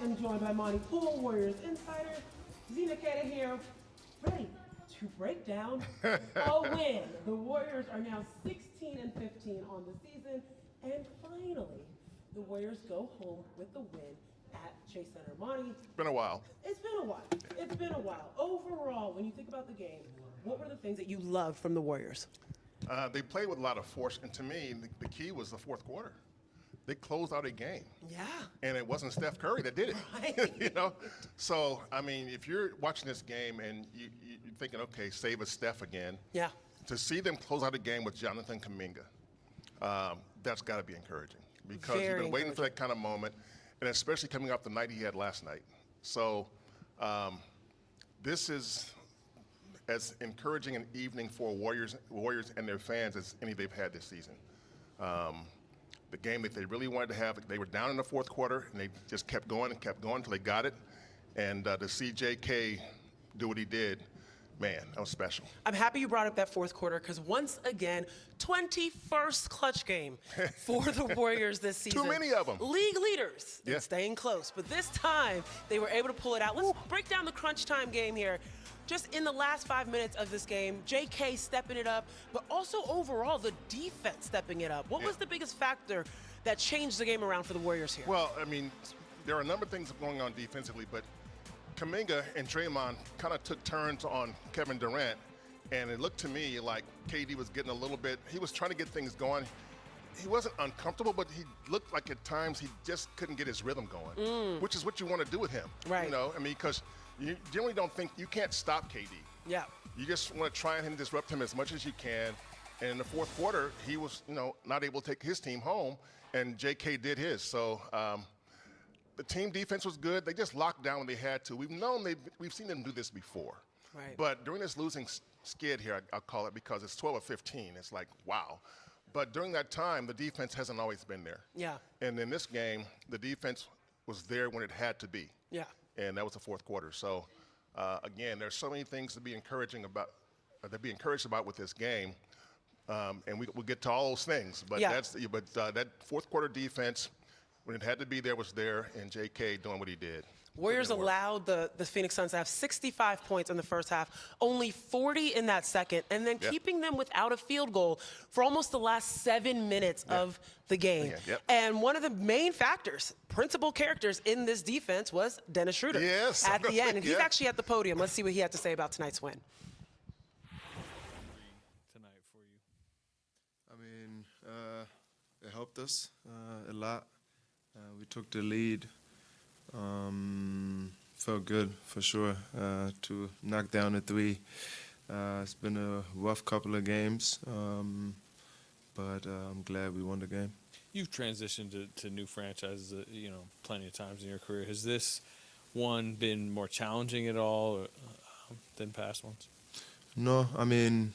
am joined by Monte, Poole Warriors insider, Zena here, ready to break down a win. The Warriors are now 16-15 on the season, and finally, the Warriors go home with the win at Chase Center. Monte, It's been a while. it's been a while. It's been a while. Overall, when you think about the game, what were the things that you loved from the Warriors? They played with a lot of force, and to me, the key was the fourth quarter. They closed out a game. Yeah. And it wasn't Steph Curry that did it. Right. You know? So, I mean, if you're watching this game and you're thinking, okay, save us Steph again. Yeah. To see them close out a game with Jonathan Kuminga, that's got to be encouraging. Because you've been waiting for that kind of moment, and especially coming off the night he had last night. So, this is as encouraging an evening for Warriors and their fans as any they've had this season. The game that they really wanted to have, they were down in the fourth quarter, and they just kept going until they got it. And to see JK do what he did, man, that was special. I'm happy you brought up that fourth quarter because once again, 21st clutch game for the Warriors this season. Too many of them. League leaders, yeah. Staying close. But this time, they were able to pull it out. Let's break down the crunch time game here. Just in the last 5 minutes of this game, JK stepping it up, but also overall the defense stepping it up. What was the biggest factor that changed the game around for the Warriors here? Well, I mean, there are a number of things going on defensively, but Kuminga and Draymond kind of took turns on Kevin Durant, and it looked to me like KD was getting a little bit, he was trying to get things going. He wasn't uncomfortable, but he looked like at times he just couldn't get his rhythm going, which is what you want to do with him. Right. You know, I mean, because you generally don't think, you can't stop KD. Yeah. You just want to try and disrupt him as much as you can. And in the fourth quarter, he was, not able to take his team home, and JK did his. So the team defense was good. They just locked down when they had to. We've seen them do this before. Right. But during this losing skid here, I'll call it, because it's 12 or 15. It's like, wow. But during that time, the defense hasn't always been there. Yeah. And in this game, the defense was there when it had to be. Yeah. And that was the fourth quarter. So, again, there's so many things to be encouraged about with this game, and we'll get to all those things. But that fourth quarter defense, when it had to be there, was there, and JK doing what he did. Warriors allowed the Phoenix Suns to have 65 points in the first half, only 40 in that second, and then keeping them without a field goal for almost the last 7 minutes of the game. And one of the main factors, principal characters in this defense was Dennis Schroeder at the end. And he's actually at the podium. Let's see what he had to say about tonight's win. Tonight for you. I mean, it helped us a lot. We took the lead. Felt good for sure to knock down a three. It's been a rough couple of games, but I'm glad we won the game. You've transitioned to new franchises, plenty of times in your career. Has this one been more challenging at all than past ones? No, I mean,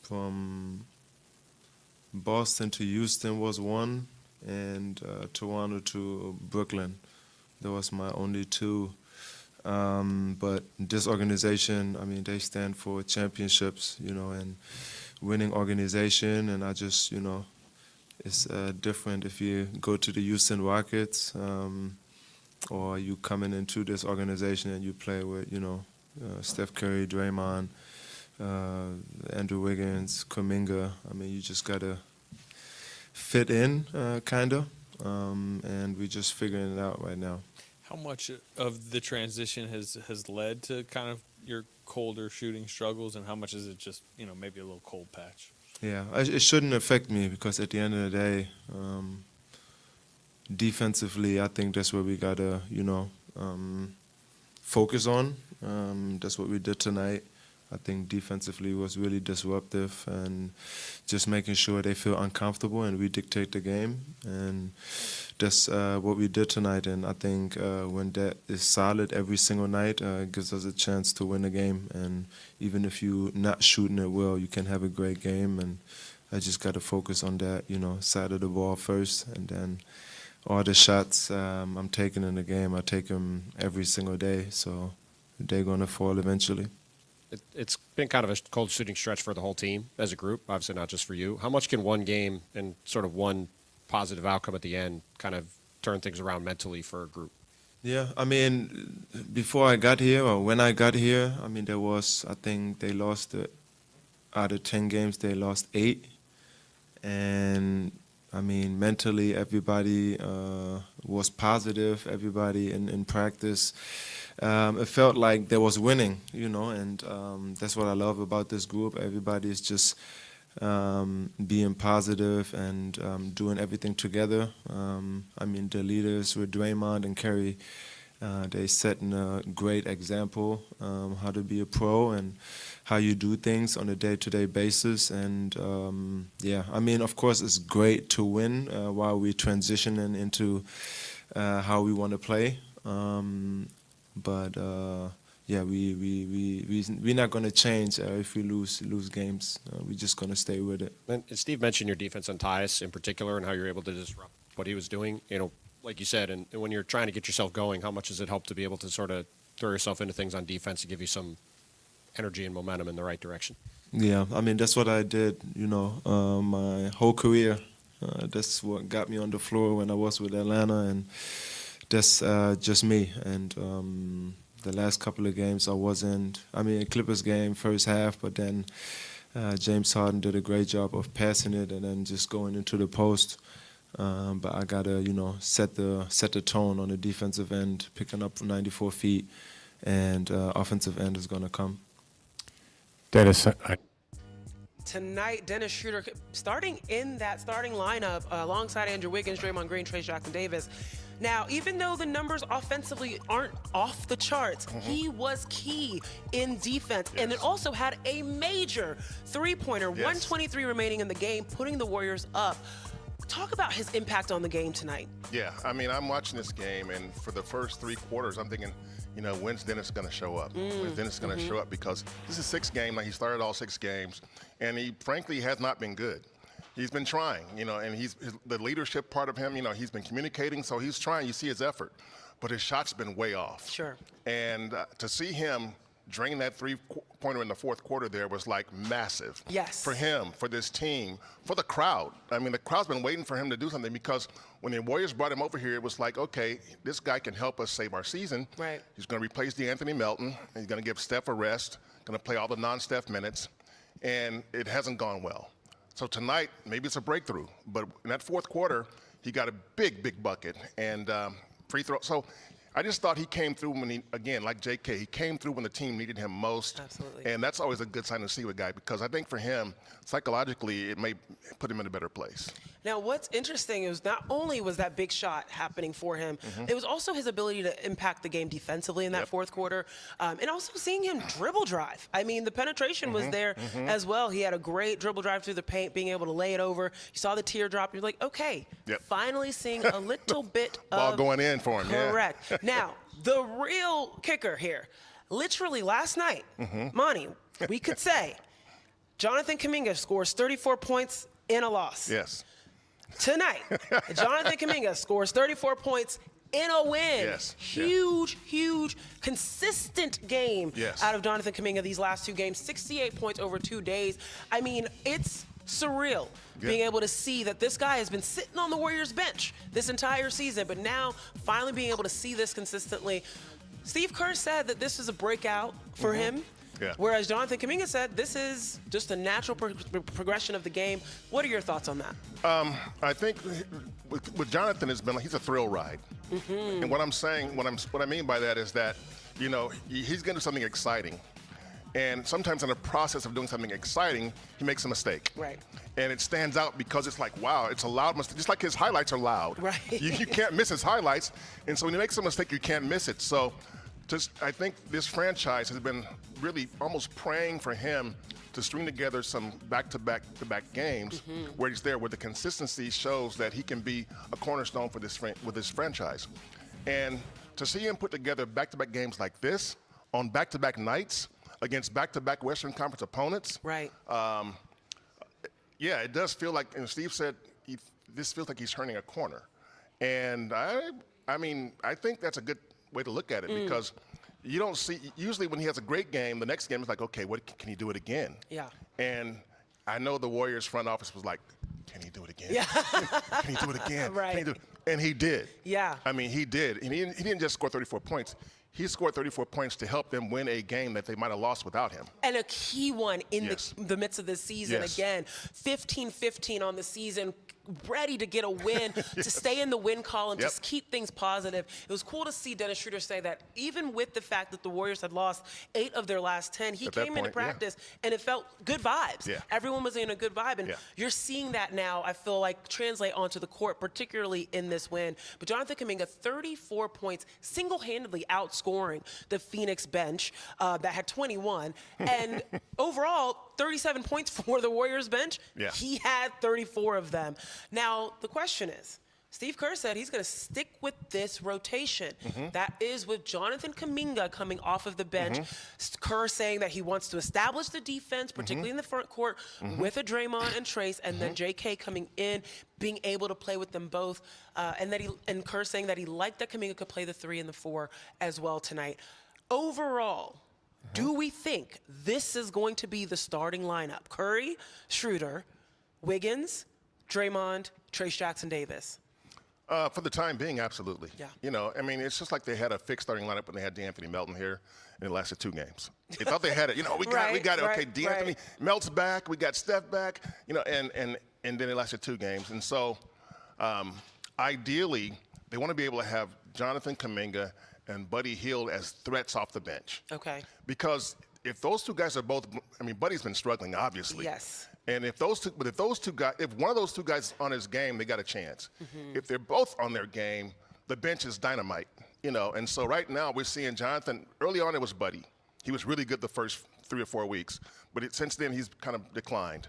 from Boston to Houston was one, and Toronto to Brooklyn. That was my only two. But this organization, I mean, they stand for championships, and winning organization. And I just, it's different if you go to the Houston Rockets or you coming into this organization and you play with, Steph Curry, Draymond, Andrew Wiggins, Kuminga. I mean, you just got to fit in, kind of, and we're just figuring it out right now. How much of the transition has led to kind of your colder shooting struggles, and how much is it just, maybe a little cold patch? Yeah, it shouldn't affect me, because at the end of the day, defensively, I think that's what we got to, focus on. That's what we did tonight. I think defensively was really disruptive and just making sure they feel uncomfortable and we dictate the game. And that's what we did tonight. And I think when that is solid every single night, it gives us a chance to win the game. And even if you're not shooting it well, you can have a great game. And I just got to focus on that, side of the ball first. And then all the shots I'm taking in the game, I take them every single day. So they're going to fall eventually. It's been kind of a cold shooting stretch for the whole team as a group, obviously not just for you. How much can one game and sort of one positive outcome at the end kind of turn things around mentally for a group? Yeah, I mean, before I got here, or when I got here, I mean, I think they lost, out of 10 games, they lost 8. And, I mean, mentally, everybody was positive, everybody in practice. It felt like they was winning, and that's what I love about this group. Everybody is just being positive and doing everything together. I mean, the leaders with Draymond and Curry, they setting a great example how to be a pro and how you do things on a day-to-day basis. And yeah, I mean, of course, it's great to win while we're transitioning into how we want to play. But yeah, we're not going to change if we lose games. We're just going to stay with it. And Steve mentioned your defense on Tyus in particular and how you're able to disrupt what he was doing. Like you said, and when you're trying to get yourself going, how much does it help to be able to sort of throw yourself into things on defense to give you some energy and momentum in the right direction? Yeah, I mean, that's what I did, my whole career. That's what got me on the floor when I was with Atlanta, and that's just me. And the last couple of games I wasn't. I mean, Clippers game, first half, but then James Harden did a great job of passing it and then just going into the post. But I gotta, set the tone on the defensive end, picking up from 94 feet, and offensive end is gonna come. Dennis, Tonight, Dennis Schroeder starting in that starting lineup alongside Andrew Wiggins, Draymond Green, Trey Jackson Davis. Now, even though the numbers offensively aren't off the charts, he was key in defense. Yes. And it also had a major three-pointer, 123 remaining in the game, putting the Warriors up. Talk about his impact on the game tonight. Yeah, I mean, I'm watching this game, and for the first 3 quarters, I'm thinking, when's Dennis going to show up? When's Dennis going to show up? Because this is 6th game. Like, he started all 6 games, and he, frankly, has not been good. He's been trying, and the leadership part of him, he's been communicating, so he's trying. You see his effort, but his shot's been way off. Sure. And to see him drain that 3-pointer in the 4th quarter there was like massive. Yes. For him, for this team, for the crowd. I mean, the crowd's been waiting for him to do something, because when the Warriors brought him over here, it was like, okay, this guy can help us save our season. Right. He's going to replace DeAnthony Melton. He's going to give Steph a rest, going to play all the non-Steph minutes, and it hasn't gone well. So tonight, maybe it's a breakthrough. But in that 4th quarter, he got a big bucket and free throw. So I just thought he came through when he, again, like J.K., he came through when the team needed him most. Absolutely. And that's always a good sign to see with a guy, because I think for him, psychologically, it may put him in a better place. Now, what's interesting is not only was that big shot happening for him, it was also his ability to impact the game defensively in that 4th quarter, and also seeing him dribble drive. I mean, the penetration was there as well. He had a great dribble drive through the paint, being able to lay it over. You saw the teardrop. You're like, okay, finally seeing a little bit Ball of going in for him. correct. Now, the real kicker here, literally last night, Monte, we could say Jonathan Kuminga scores 34 points in a loss. Yes. Tonight, Jonathan Kuminga scores 34 points in a win. Yes. Huge, consistent game out of Jonathan Kuminga these last 2 games. 68 points over 2 days. I mean, it's surreal being able to see that this guy has been sitting on the Warriors bench this entire season, but now finally being able to see this consistently. Steve Kerr said that this is a breakout for him. Yeah. Whereas Jonathan Kuminga said this is just a natural progression of the game. What are your thoughts on that? I think with Jonathan, it's been like he's a thrill ride. And what I'm saying, what I mean by that is that, he's going to do something exciting. And sometimes in the process of doing something exciting, he makes a mistake. Right. And it stands out because it's like, wow, it's a loud mistake. Just like his highlights are loud. Right. You can't miss his highlights. And so when he makes a mistake, you can't miss it. So I think this franchise has been really almost praying for him to string together some back-to-back games where he's there, where the consistency shows that he can be a cornerstone for this franchise. And to see him put together back-to-back games like this on back-to-back nights against back-to-back Western Conference opponents. Right. Yeah, it does feel like, and Steve said, this feels like he's turning a corner. And I mean, I think that's a good way to look at it, because you don't see, usually when he has a great game, the next game is like, okay, what can he do it again? Yeah. And I know the Warriors front office was like, can he do it again? Yeah. Can he do it again? Right. Can he do it? And he did. Yeah. I mean, he did. And he didn't just score 34 points. He scored 34 points to help them win a game that they might have lost without him. And a key one in Yes. the midst of the season. Yes. Again, 15-15 on the season, ready to get a win, to stay in the win column, Yep. just keep things positive. It was cool to see Dennis Schroeder say that even with the fact that the Warriors had lost 8 of their last 10, he At that came into point, yeah. practice and it felt good vibes. Yeah. Everyone was in a good vibe. And Yeah. you're seeing that now, I feel like, translate onto the court, particularly in this win. But Jonathan Kuminga, 34 points, single-handedly outscoring the Phoenix bench that had 21. And overall, 37 points for the Warriors bench. Yeah. He had 34 of them. Now, the question is, Steve Kerr said he's going to stick with this rotation. That is with Jonathan Kuminga coming off of the bench. Kerr saying that he wants to establish the defense, particularly in the front court, with a Draymond and Trace, and then JK coming in, being able to play with them both. And Kerr saying that he liked that Kuminga could play the 3 and the 4 as well tonight. Overall, do we think this is going to be the starting lineup? Curry, Schroeder, Wiggins, Draymond, Trace Jackson-Davis. For the time being, absolutely. Yeah. You know, I mean, it's just like they had a fixed starting lineup when they had DeAnthony Melton here, and it lasted 2 games. They thought they had it. You know, we got it. Okay, DeAnthony Melt's back. We got Steph back. You know, and then it lasted 2 games. And so, ideally, they want to be able to have Jonathan Kuminga and Buddy Hield as threats off the bench. Okay. Because if those 2 guys are both, I mean, Buddy's been struggling, obviously. Yes. And if one of those 2 guys is on his game, they got a chance. If they're both on their game, the bench is dynamite, you know. And so right now we're seeing Jonathan. Early on it was Buddy. He was really good the first 3 or 4 weeks, but since then he's kind of declined.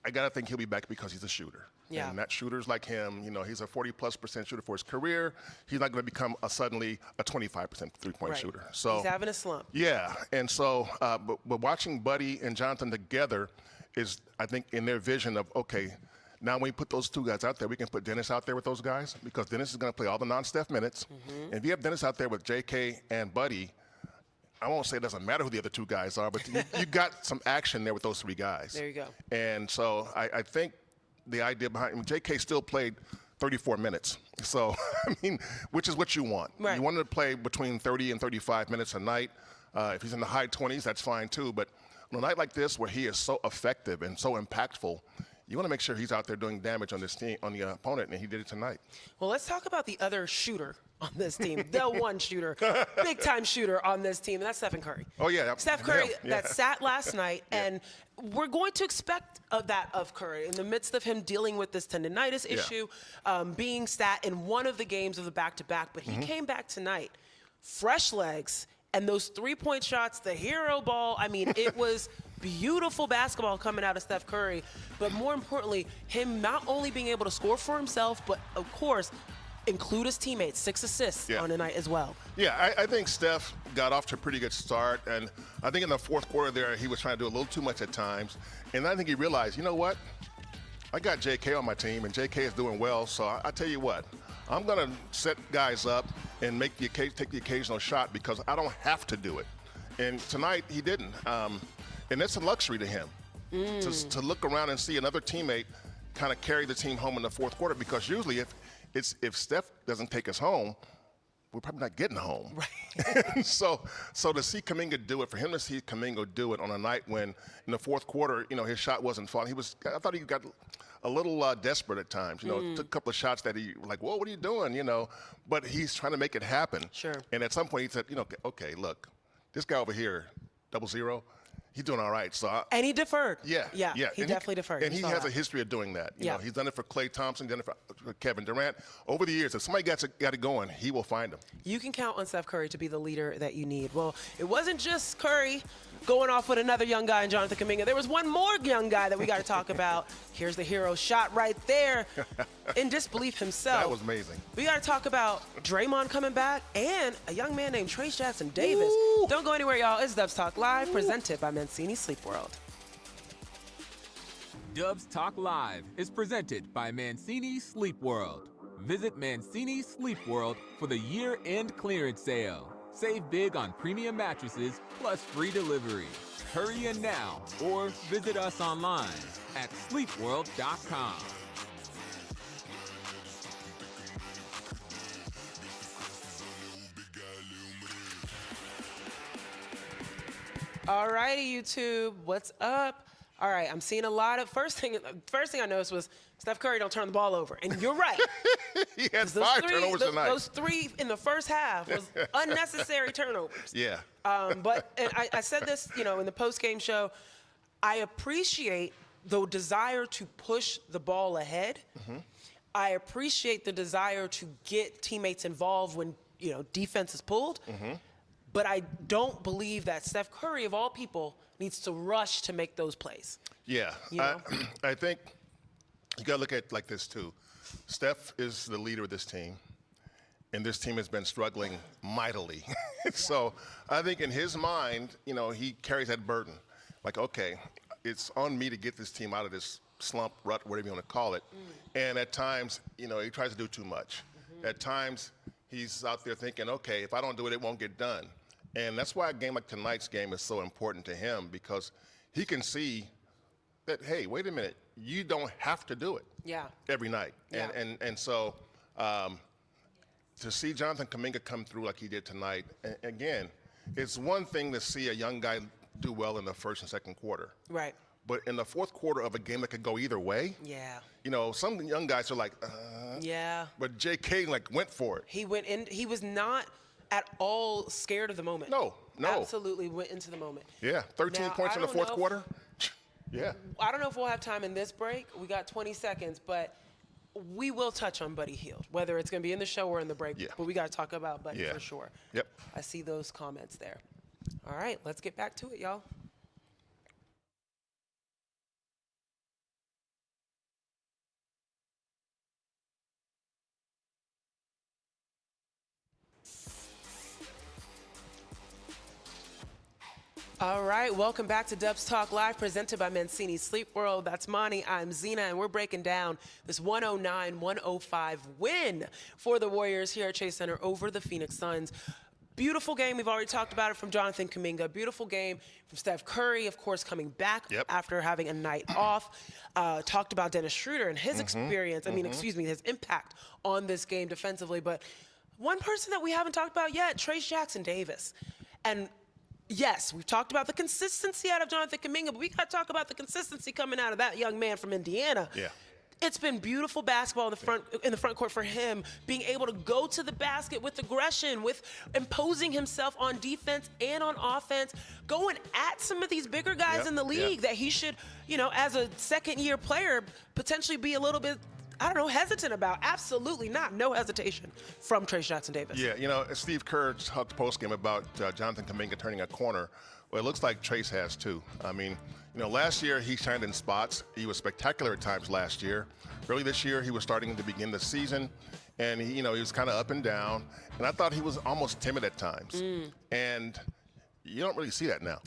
I gotta think he'll be back because he's a shooter. Yeah. And that shooters like him, you know, he's a 40+% shooter for his career. He's not going to become suddenly a 25% three-point shooter. So he's having a slump. Yeah, and so, but watching Buddy and Jonathan together is, I think, in their vision of, okay, now when we put those 2 guys out there, we can put Dennis out there with those guys because Dennis is going to play all the non-Steph minutes. And if you have Dennis out there with JK and Buddy, I won't say it doesn't matter who the other 2 guys are, but you got some action there with those 3 guys. There you go. And so I think the idea behind, I mean, JK still played 34 minutes. So, I mean, which is what you want. Right. You want him to play between 30 and 35 minutes a night. If he's in the high 20s, that's fine too. But on a night like this where he is so effective and so impactful, you want to make sure he's out there doing damage on this team, on the opponent, and he did it tonight. Well, let's talk about the other shooter on this team, the one shooter, big-time shooter on this team, and that's Stephen Curry. Oh, yeah. Steph Curry Yeah. that sat last night, and we're going to expect that of Curry in the midst of him dealing with this tendinitis issue, being sat in one of the games of the back-to-back, but he came back tonight, fresh legs, and those 3-point shots, the hero ball, I mean, it was beautiful basketball coming out of Steph Curry, but more importantly, him not only being able to score for himself, but of course, include his teammates, 6 assists on the night as well. Yeah, I think Steph got off to a pretty good start, and I think in the fourth quarter there, he was trying to do a little too much at times, and I think he realized, you know what? I got JK on my team, and JK is doing well, so I tell you what, I'm going to set guys up and take the occasional shot because I don't have to do it. And tonight, he didn't. And it's a luxury to him to look around and see another teammate kind of carry the team home in the fourth quarter because usually if Steph doesn't take us home, we're probably not getting home. Right. so to see Kuminga do it, for him to see Kuminga do it on a night when in the fourth quarter, you know, his shot wasn't falling. I thought he got a little desperate at times. You know, took a couple of shots that he like, whoa, what are you doing? You know, but he's trying to make it happen. Sure. And at some point he said, you know, okay, look, this guy over here, 0-0. He's doing all right. And he deferred. Yeah. He definitely deferred. And he has a history of doing that. You know, he's done it for Klay Thompson, done it for Kevin Durant. Over the years, if somebody got it going, he will find them. You can count on Steph Curry to be the leader that you need. Well, it wasn't just Curry going off with another young guy in Jonathan Kuminga. There was one more young guy that we got to talk about. Here's the hero shot right there. In disbelief himself. That was amazing. We got to talk about Draymond coming back and a young man named Trace Jackson-Davis. Don't go anywhere, y'all. It's Dubs Talk Live, presented by Mancini Sleep World. Dubs Talk Live is presented by Mancini Sleep World. Visit Mancini Sleep World for the year-end clearance sale. Save big on premium mattresses plus free delivery. Hurry in now or visit us online at sleepworld.com. All righty, YouTube, what's up? All right, I'm seeing a lot of first thing I noticed was Steph Curry don't turn the ball over, and you're right. He had 'Cause 5 turnovers tonight. Those 3 in the first half was unnecessary turnovers. Yeah. But and I said this, in the post-game show, I appreciate the desire to push the ball ahead. I appreciate the desire to get teammates involved when, defense is pulled. But I don't believe that Steph Curry, of all people, needs to rush to make those plays. Yeah. I think you got to look at it like this, too. Steph is the leader of this team, and this team has been struggling mightily. So I think in his mind, he carries that burden. Like, okay, it's on me to get this team out of this slump, rut, whatever you want to call it. And at times, he tries to do too much. At times, he's out there thinking, okay, if I don't do it, it won't get done. And that's why a game like tonight's game is so important to him, because he can see that, hey, wait a minute, you don't have to do it every night. Yeah. And so to see Jonathan Kuminga come through like he did tonight, again, it's one thing to see a young guy do well in the first and second quarter. Right. But in the fourth quarter of a game that could go either way, some young guys are like, But J.K. went for it. He went in. He was not at all scared of the moment. No. Absolutely went into the moment. Yeah, 13 points in the fourth quarter. Yeah. I don't know if we'll have time in this break. We got 20 seconds, but we will touch on Buddy Hield, whether it's going to be in the show or in the break. Yeah. But we got to talk about Buddy for sure. Yep. I see those comments there. All right, let's get back to it, y'all. All right, welcome back to Dubs Talk Live, presented by Mancini Sleep World. That's Monte, I'm Zena, and we're breaking down this 109-105 win for the Warriors here at Chase Center over the Phoenix Suns. Beautiful game. We've already talked about it from Jonathan Kuminga. Beautiful game from Steph Curry, of course, coming back after having a night off. Talked about Dennis Schroeder and his experience, his impact on this game defensively. But one person that we haven't talked about yet, Trayce Jackson-Davis. And yes, we've talked about the consistency out of Jonathan Kuminga, but we got to talk about the consistency coming out of that young man from Indiana. Yeah. It's been beautiful basketball in the front court for him, being able to go to the basket with aggression, with imposing himself on defense and on offense, going at some of these bigger guys in the league that he should, as a second-year player, potentially be a little bit, hesitant about. Absolutely not. No hesitation from Trayce Jackson-Davis. Yeah, Steve Kerr talked post-game about Jonathan Kuminga turning a corner. Well, it looks like Trayce has too. I mean, last year he shined in spots. He was spectacular at times last year. Early this year, he was starting to begin the season, and he was kind of up and down. And I thought he was almost timid at times. And you don't really see that now.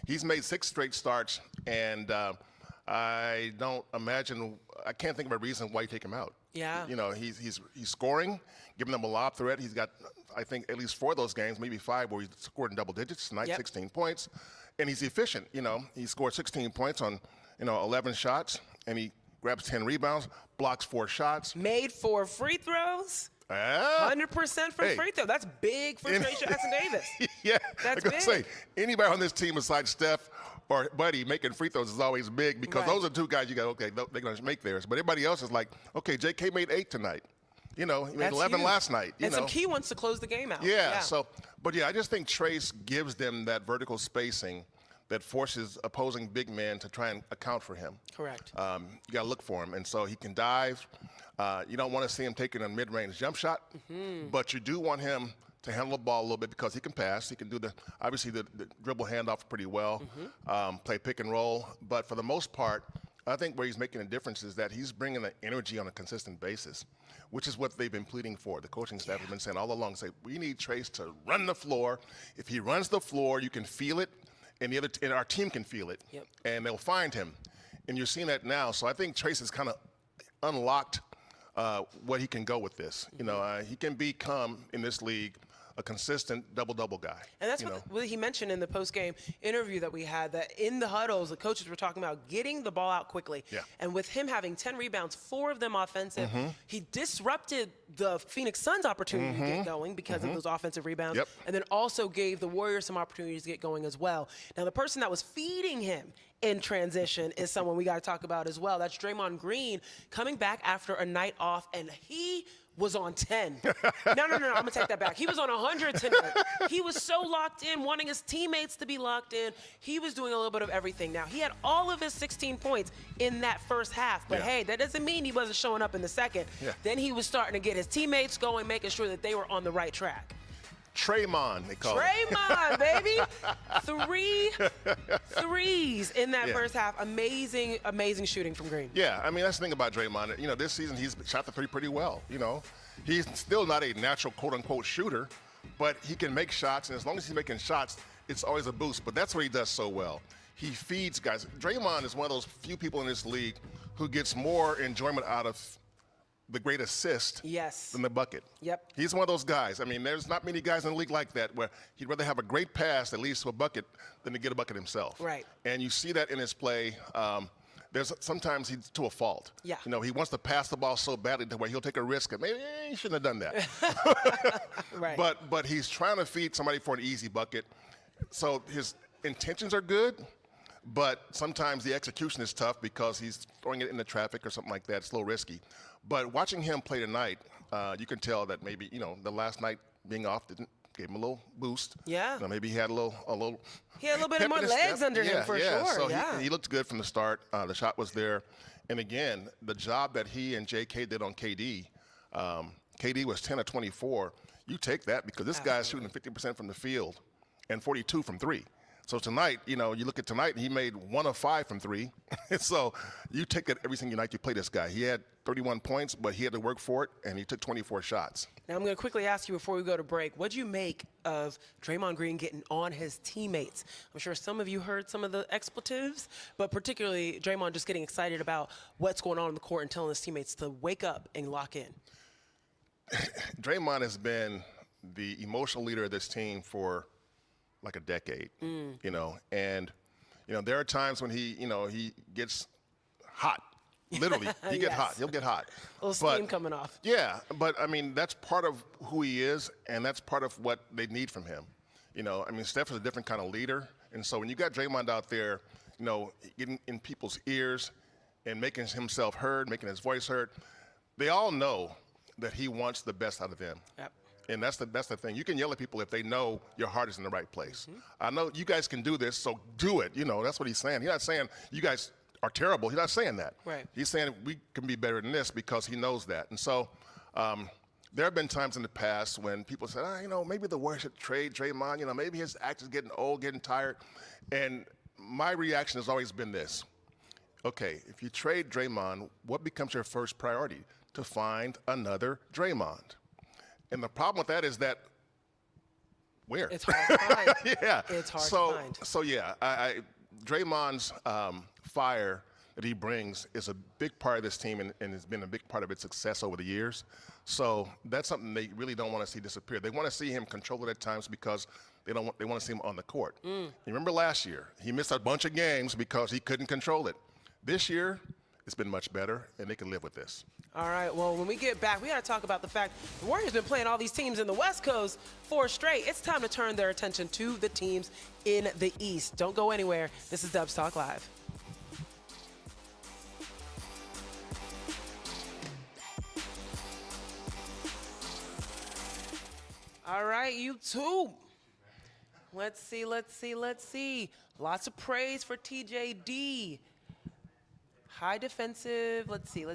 He's made 6 straight starts, and I can't think of a reason why you take him out. Yeah. He's scoring, giving them a lob threat. He's got, I think, at least 4 of those games, maybe 5, where he's scored in double digits tonight, 16 points. And he's efficient. He scored 16 points on, 11 shots, and he grabs 10 rebounds, blocks 4 shots. Made 4 free throws. 100% from free throw. That's big for Trayce Jackson-Davis. Yeah. That's big. big. Say, anybody on this team besides Steph or Buddy making free throws is always big, because those are 2 guys you got, okay, they're going to make theirs. But everybody else is like, okay, J.K. made 8 tonight. He made 11 huge. last night. And some key ones to close the game out. Yeah. So, but I just think Trayce gives them that vertical spacing that forces opposing big men to try and account for him. Correct. You got to look for him. And so he can dive. You don't want to see him taking a mid-range jump shot, but you do want him to handle the ball a little bit, because he can pass. He can do the dribble handoff pretty well, play pick and roll. But for the most part, I think where he's making a difference is that he's bringing the energy on a consistent basis, which is what they've been pleading for. The coaching staff has been saying all along, we need Trayce to run the floor. If he runs the floor, you can feel it, and our team can feel it, and they'll find him. And you're seeing that now. So I think Trayce has kind of unlocked what he can go with this. He can become, in this league, a consistent double-double guy. And that's you know? what he mentioned in the post-game interview that we had, that in the huddles, the coaches were talking about getting the ball out quickly. Yeah. And with him having 10 rebounds, 4 of them offensive, he disrupted the Phoenix Suns' opportunity to get going because of those offensive rebounds, Yep. and then also gave the Warriors some opportunities to get going as well. Now, the person that was feeding him in transition is someone we got to talk about as well. That's Draymond Green coming back after a night off, and he was on 10. No, I'm going to take that back. He was on 100 tonight. He was so locked in, wanting his teammates to be locked in. He was doing a little bit of everything. Now, he had all of his 16 points in that first half, but hey, that doesn't mean he wasn't showing up in the second. Then he was starting to get his teammates going, making sure that they were on the right track. Draymond, they call it. Draymond, baby. 3 threes in that first half. Amazing, amazing shooting from Green. Yeah, I mean, that's the thing about Draymond. You know, this season he's shot the three pretty well, you know. He's still not a natural quote-unquote shooter, but he can make shots, and as long as he's making shots, it's always a boost. But that's what he does so well. He feeds guys. Draymond is one of those few people in this league who gets more enjoyment out of the great assist than the bucket. Yep. He's one of those guys. I mean, there's not many guys in the league like that where he'd rather have a great pass that leads to a bucket than to get a bucket himself. Right. And you see that in his play. There's sometimes he's to a fault. Yeah. You know, he wants to pass the ball so badly to where he'll take a risk and maybe he shouldn't have done that. Right. But he's trying to feed somebody for an easy bucket. So his intentions are good, but sometimes the execution is tough because he's throwing it into traffic or something like that. It's a little risky. But watching him play tonight, you can tell that maybe, you know, the last night being off gave him a little boost. Yeah. You know, maybe he had a little. He had a little bit pep more in his legs step. under him for sure. So yeah. he looked good from the start. The shot was there. And again, the job that he and JK did on KD, KD was 10 of 24. You take that because this guy's shooting 50% from the field and 42 from 3. So tonight, you know, you look at tonight, he made 1 of 5 from 3. So you take it every single night you play this guy. He had 31 points, but he had to work for it, and he took 24 shots. Now, I'm going to quickly ask you before we go to break, what'd you make of Draymond Green getting on his teammates? I'm sure some of you heard some of the expletives, but particularly Draymond just getting excited about what's going on the court and telling his teammates to wake up and lock in. Draymond has been the emotional leader of this team for like a decade, you know, and, you know, there are times when he gets hot. Literally, he gets hot. He'll get hot. A little steam coming off. Yeah, but, I mean, that's part of who he is, and that's part of what they need from him. You know, I mean, Steph is a different kind of leader, and so when you got Draymond out there, you know, getting in people's ears and making himself heard, making his voice heard, they all know that he wants the best out of them. Yep. And that's the thing. You can yell at people if they know your heart is in the right place. I know you guys can do this, so do it. You know, that's what he's saying. He's not saying you guys are terrible. He's not saying that. Right. He's saying we can be better than this because he knows that. And so there have been times in the past when people said, you know, maybe the Warriors should trade Draymond. You know, maybe his act is getting old, getting tired. And my reaction has always been this. Okay, if you trade Draymond, what becomes your first priority? To find another Draymond. And the problem with that is that where? It's hard to find. Yeah. It's hard to find. So yeah, Draymond's fire that he brings is a big part of this team and has been a big part of its success over the years. So that's something they really don't want to see disappear. They want to see him control it at times because they want to see him on the court. You remember last year, he missed a bunch of games because he couldn't control it. This year, it's been much better, and they can live with this. All right, well, when we get back, we got to talk about the fact the Warriors have been playing all these teams in the West Coast 4 straight. It's time to turn their attention to the teams in the East. Don't go anywhere. This is Dubs Talk Live. All right, YouTube. Let's see. Lots of praise for TJD. High defensive. Let's see.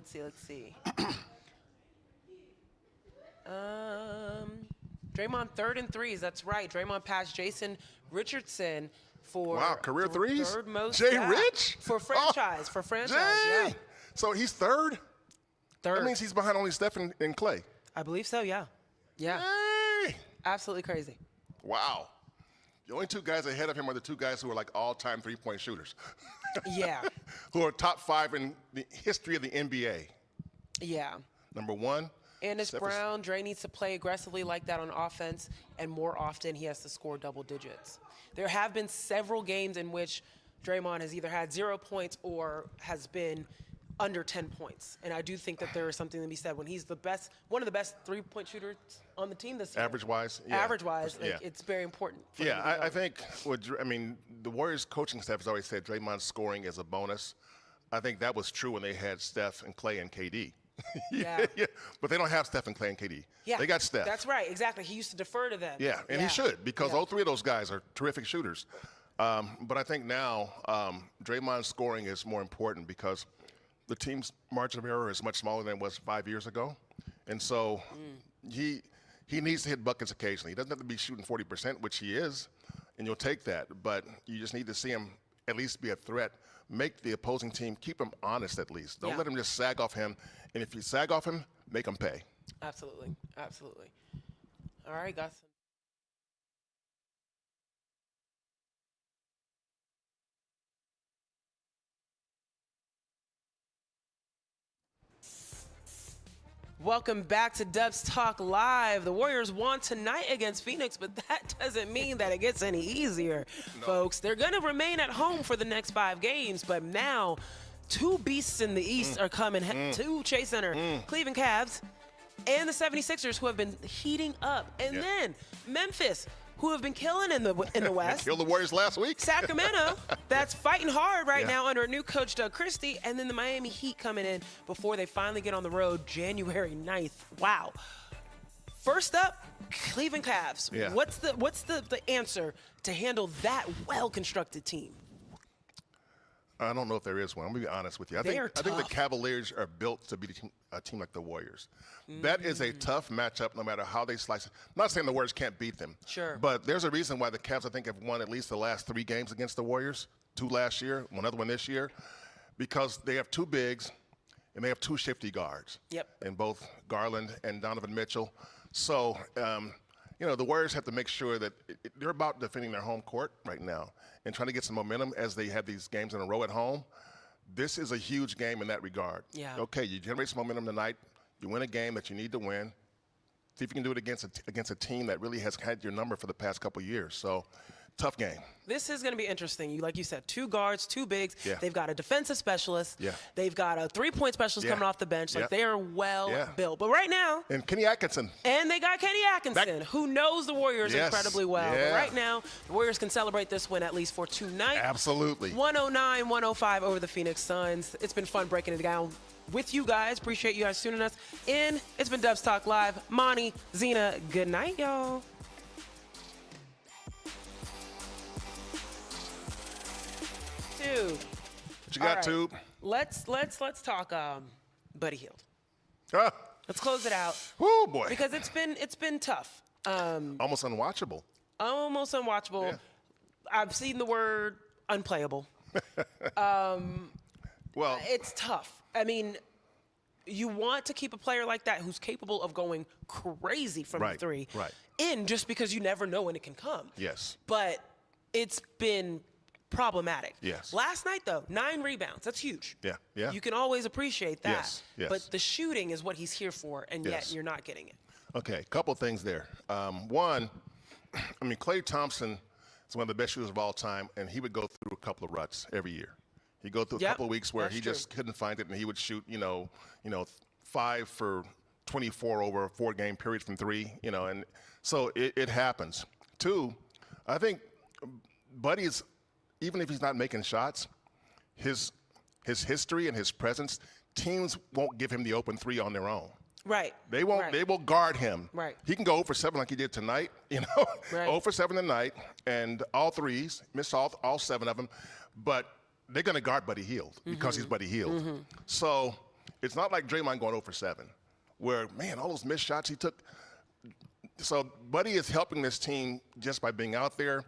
Draymond 3rd in threes. That's right. Draymond passed Jason Richardson for career threes. Third most. Rich for franchise. Yeah. So he's third. Third. That means he's behind only Steph and Clay. I believe so. Yeah. Hey. Absolutely crazy. Wow. The only 2 guys ahead of him are the 2 guys who are like all-time three-point shooters. Yeah. Who are top 5 in the history of the NBA. Yeah. Number 1, And it's Steph is- Brown. Dre needs to play aggressively like that on offense, and more often he has to score double digits. There have been several games in which Draymond has either had 0 points or has been under 10 points. And I do think that there is something to be said when he's one of the best three-point shooters on the team this year. Average-wise? Yeah. Average-wise, Yeah. it's very important. For Yeah, him to I go. think the Warriors coaching staff has always said Draymond's scoring is a bonus. I think that was true when they had Steph and Clay and KD. Yeah. But they don't have Steph and Clay and KD. Yeah, They got Steph. That's right, exactly. He used to defer to them. Yeah, and he should, because Yeah. all three of those guys are terrific shooters. But I think now Draymond's scoring is more important because the team's margin of error is much smaller than it was 5 years ago. And so he needs to hit buckets occasionally. He doesn't have to be shooting 40%, which he is, and you'll take that. But you just need to see him at least be a threat. Make the opposing team, keep him honest at least. Don't Yeah. let him just sag off him. And if you sag off him, make him pay. Absolutely, absolutely. All right, got some. Welcome back to Dubs Talk Live. The Warriors won tonight against Phoenix, but that doesn't mean that it gets any easier, folks. They're going to remain at home for the next 5 games, but now 2 beasts in the East are coming to Chase Center. Cleveland Cavs and the 76ers, who have been heating up. And then Memphis, who have been killing in the West. Killed the Warriors last week. Sacramento, that's fighting hard right now under a new coach, Doug Christie, and then the Miami Heat coming in before they finally get on the road January 9th. Wow. First up, Cleveland Cavs. Yeah. What's the answer to handle that well-constructed team? I don't know if there is one. I'm going to be honest with you. I They are think the tough. Cavaliers are built to be a team like the Warriors. That is a tough matchup no matter how they slice it. I'm not saying the Warriors can't beat them. Sure. But there's a reason why the Cavs, I think, have won at least the last 3 games against the Warriors. 2 last year, another one this year. Because they have 2 bigs and they have 2 shifty guards. Yep. In both Garland and Donovan Mitchell. So, the Warriors have to make sure that they're about defending their home court right now and trying to get some momentum as they have these games in a row at home. This is a huge game in that regard. Yeah. Okay, you generate some momentum tonight. You win a game that you need to win. See if you can do it against a team that really has had your number for the past couple of years. So, tough game. This is going to be interesting. Like you said, 2 guards, 2 bigs. Yeah. They've got a defensive specialist. Yeah. They've got a 3-point specialist Yeah. coming off the bench. Like, Yeah. they are well Yeah. built. But right now, And Kenny Atkinson. and they got Kenny Atkinson, who knows the Warriors Yes. incredibly well. But Yeah. right now, the Warriors can celebrate this win at least for tonight. Absolutely. 109-105 over the Phoenix Suns. It's been fun breaking it down with you guys. Appreciate you guys tuning us in. It's been Dubs Talk Live. Monte, Zena, good night, y'all. Dude, What you all got, right. Tube? Let's talk Buddy Hield. Ah, Let's close it out whoo, boy. because it's been tough. Almost unwatchable. Almost unwatchable. Yeah. I've seen the word unplayable. Well, It's tough. I mean, you want to keep a player like that who's capable of going crazy from the Right, 3 right. in just because you never know when it can come. yes. But it's been problematic. Yes. Last night, though, 9 rebounds. That's huge. Yeah, yeah. You can always appreciate that. Yes, yes. But the shooting is what he's here for, and yet Yes. you're not getting it. Okay, a couple things there. One, Klay Thompson is one of the best shooters of all time, and he would go through a couple of ruts every year. He'd go through a Yep, couple of weeks where that's he true. just couldn't find it, and he would shoot, 5 for 24 over a 4-game period from 3, and so it happens. 2, I think Buddy is, even if he's not making shots, his history and his presence, teams won't give him the open 3 on their own. Right. They won't. Right. They will guard him. Right. He can go 0 for 7 like he did tonight. Right. 0 for 7 tonight, and all 3s, missed all 7 of them. But they're going to guard Buddy Hield because he's Buddy Hield. So it's not like Draymond going 0 for 7, where all those missed shots he took. So Buddy is helping this team just by being out there.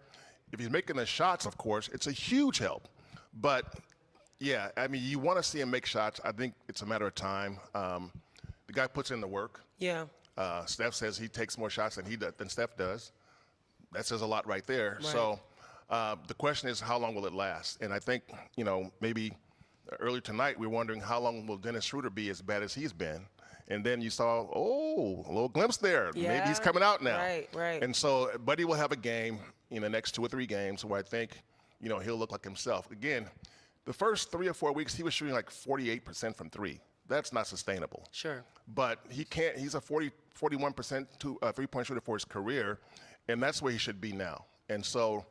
If he's making the shots, of course, it's a huge help. But yeah, you want to see him make shots. I think it's a matter of time. The guy puts in the work. Yeah. Steph says he takes more shots than Steph does. That says a lot right there. Right. So the question is, how long will it last? And I think, maybe earlier tonight we were wondering how long will Dennis Schroeder be as bad as he's been. And then you saw, a little glimpse there. Yeah. Maybe he's coming out now. Right. And so Buddy will have a game in the next 2 or 3 games where I think, he'll look like himself. Again, the first 3 or 4 weeks, he was shooting like 48% from 3. That's not sustainable. Sure. But he can't. He's a 41% three-point shooter for his career, and that's where he should be now. And so,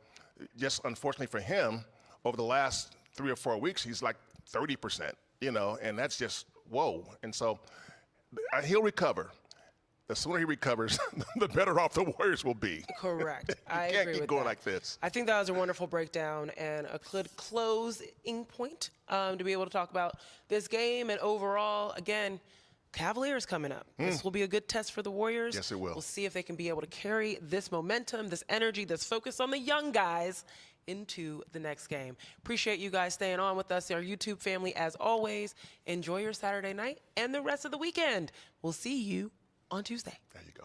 just unfortunately for him, over the last 3 or 4 weeks, he's like 30%. And that's just whoa. And so, he'll recover. The sooner he recovers, the better off the Warriors will be. Correct. I can't agree keep with going that. like this. I think that was a wonderful breakdown and a good closing point to be able to talk about this game. And overall, again, Cavaliers coming up. This will be a good test for the Warriors. Yes, it will. We'll see if they can be able to carry this momentum, this energy, this focus on the young guys into the next game. Appreciate you guys staying on with us, our YouTube family, as always. Enjoy your Saturday night and the rest of the weekend. We'll see you on Tuesday. There you go.